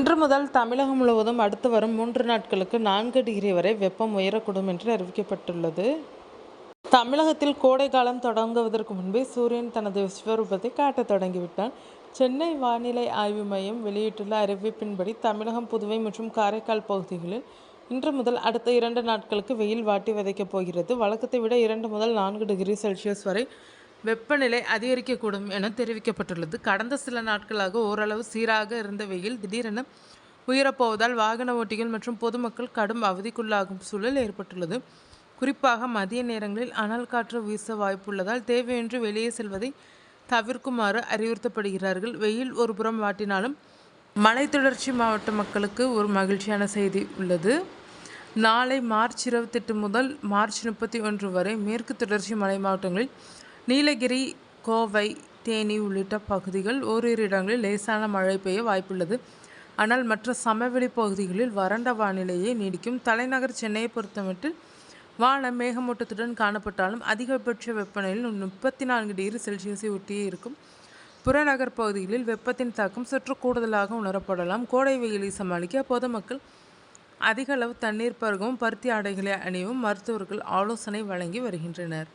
இன்று முதல் தமிழகம் முழுவதும் அடுத்து வரும் 3 நாட்களுக்கு 4 டிகிரி வரை வெப்பம் உயரக்கூடும் என்று அறிவிக்கப்பட்டுள்ளது. தமிழகத்தில் கோடை காலம் தொடங்குவதற்கு முன்பே சூரியன் தனது விஸ்வரூபத்தை காட்டத் தொடங்கிவிட்டார். சென்னை வானிலை ஆய்வு மையம் வெளியிட்டுள்ள அறிவிப்பின்படி தமிழகம், புதுவை மற்றும் காரைக்கால் பகுதிகளில் இன்று முதல் அடுத்த 2 நாட்களுக்கு வெயில் வாட்டி வதைக்கப் போகிறது. வழக்கத்தை விட 2 முதல் 4 டிகிரி செல்சியஸ் வரை வெப்பநிலை அதிகரிக்கக்கூடும் என தெரிவிக்கப்பட்டுள்ளது. கடந்த சில நாட்களாக ஓரளவு சீராக இருந்த வெயில் திடீரென உயரப்போவதால் வாகன ஓட்டிகள் மற்றும் பொதுமக்கள் கடும் அவதிக்குள்ளாகும் சூழல் ஏற்பட்டுள்ளது. குறிப்பாக மதிய நேரங்களில் அனல் காற்று வீச வாய்ப்புள்ளதால் தேவையின்றி வெளியே செல்வதை தவிர்க்குமாறு அறிவுறுத்தப்படுகிறார்கள். வெயில் ஒருபுறம் வாட்டினாலும் மலை தொடர்ச்சி மாவட்ட மக்களுக்கு ஒரு மகிழ்ச்சியான செய்தி உள்ளது. நாளை மார்ச் 28 முதல் மார்ச் 31 வரை மேற்கு தொடர்ச்சி மலை மாவட்டங்களில் நீலகிரி, கோவை, தேனி உள்ளிட்ட பகுதிகள் ஓரிரு இடங்களில் லேசான மழை பெய்ய வாய்ப்புள்ளது. ஆனால் மற்ற சமவெளி பகுதிகளில் வறண்ட வானிலையே நீடிக்கும். தலைநகர் சென்னையை பொறுத்தமட்டில் வானம் மேகமூட்டத்துடன் காணப்பட்டாலும் அதிகபட்ச வெப்பநிலை 34 டிகிரி செல்சியஸை ஒட்டியே இருக்கும். புறநகர் பகுதிகளில் வெப்பத்தின் தாக்கம் சற்று கூடுதலாக உணரப்படலாம். கோடை வெயிலை சமாளிக்க பொதுமக்கள் அதிக அளவு தண்ணீர் பருகவும் பருத்தி ஆடைகளை அணியவும் மருத்துவர்கள் ஆலோசனை வழங்கி வருகின்றனர்.